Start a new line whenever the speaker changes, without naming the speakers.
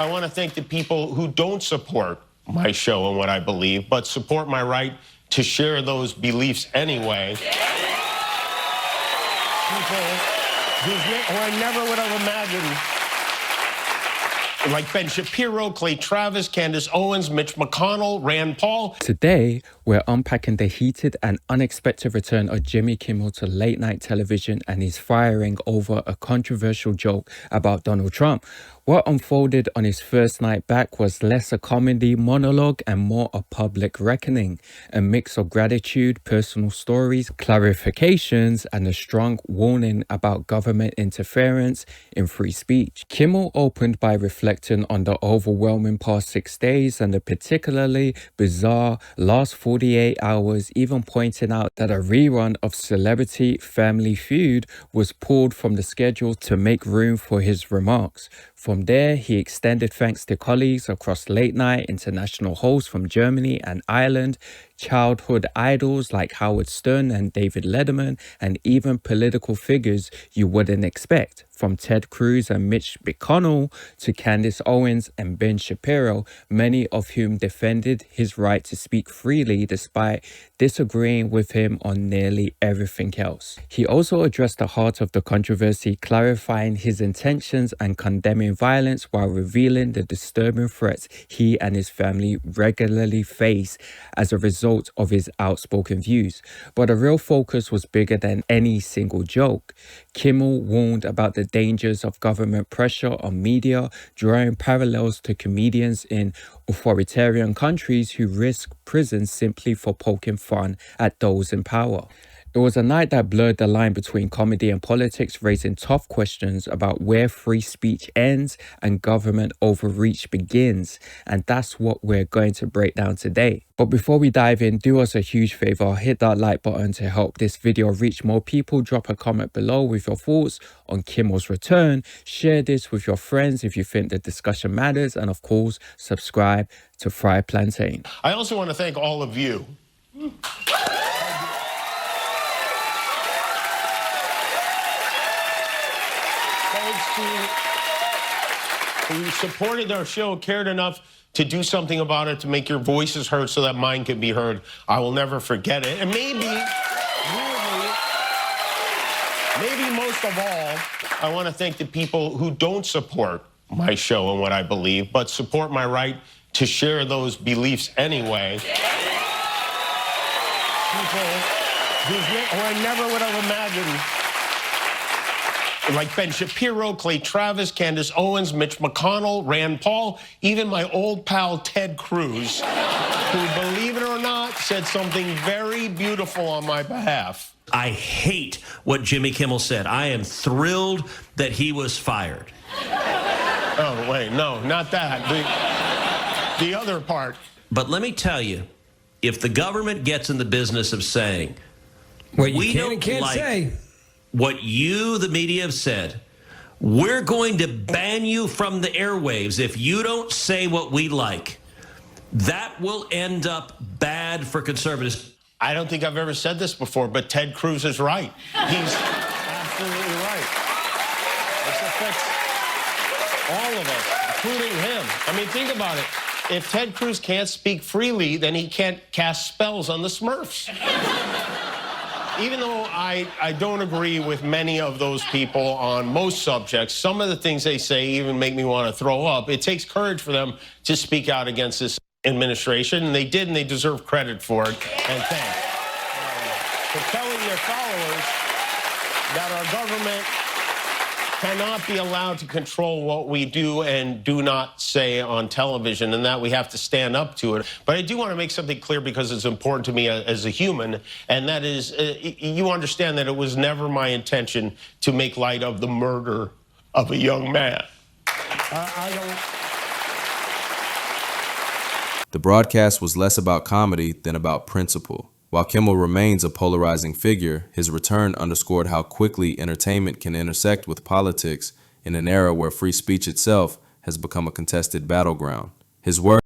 I want to thank the people who don't support my show and what I believe, but support my right to share those beliefs anyway. People who I never would have imagined, like Ben Shapiro, Clay Travis, Candace Owens, Mitch McConnell, Rand Paul.
Today, we're unpacking the heated and unexpected return of Jimmy Kimmel to late-night television and his firing over a controversial joke about Donald Trump. What unfolded on his first night back was less a comedy monologue and more a public reckoning, a mix of gratitude, personal stories, clarifications, and a strong warning about government interference in free speech. Kimmel opened by reflecting on the overwhelming past 6 days and the particularly bizarre last 48 hours, even pointing out that a rerun of Celebrity Family Feud was pulled from the schedule to make room for his remarks. From there, he extended thanks to colleagues across late night, international hosts from Germany and Ireland, childhood idols like Howard Stern and David Letterman, and even political figures you wouldn't expect, from Ted Cruz and Mitch McConnell to Candace Owens and Ben Shapiro, many of whom defended his right to speak freely despite disagreeing with him on nearly everything else. He also addressed the heart of the controversy, clarifying his intentions and condemning violence while revealing the disturbing threats he and his family regularly face as a result of his outspoken views. But the real focus was bigger than any single joke. Kimmel warned about the dangers of government pressure on media, drawing parallels to comedians in authoritarian countries who risk prison simply for poking fun at those in power. It was a night that blurred the line between comedy and politics, raising tough questions about where free speech ends and government overreach begins. And that's what we're going to break down today. But before we dive in, do us a huge favor, hit that like button to help this video reach more people. Drop a comment below with your thoughts on Kimmel's return. Share this with your friends if you think the discussion matters. And of course, subscribe to Fry Plantain.
I also want to thank all of you. Who supported our show, cared enough to do something about it, to make your voices heard so that mine can be heard. I will never forget it. And maybe most of all, I want to thank the people who don't support my show and what I believe, but support my right to share those beliefs anyway. People who I never would have imagined, like Ben Shapiro, Clay Travis, Candace Owens, Mitch McConnell, Rand Paul, even my old pal Ted Cruz, who, believe it or not, said something very beautiful on my behalf.
I hate what Jimmy Kimmel said. I am thrilled that he was fired.
Oh, wait, no, not that. The other part.
But let me tell you, if the government gets in the business of saying,
what you
we
can and can't say,
what you, the media, have said, we're going to ban you from the airwaves if you don't say what we like. That will end up bad for conservatives.
I don't think I've ever said this before, but Ted Cruz is right. He's absolutely right. This affects all of us, including him. I mean, think about it. If Ted Cruz can't speak freely, then he can't cast spells on the Smurfs. Even though I don't agree with many of those people on most subjects, some of the things they say even make me want to throw up. It takes courage for them to speak out against this administration, and they did, and they deserve credit for it. And thanks. For telling their followers that our government cannot be allowed to control what we do and do not say on television, and that we have to stand up to it. But I do want to make something clear because it's important to me as a human, and that is, you understand that it was never my intention to make light of the murder of a young man. I don't...
The broadcast was less about comedy than about principle. While Kimmel remains a polarizing figure, his return underscored how quickly entertainment can intersect with politics in an era where free speech itself has become a contested battleground. His words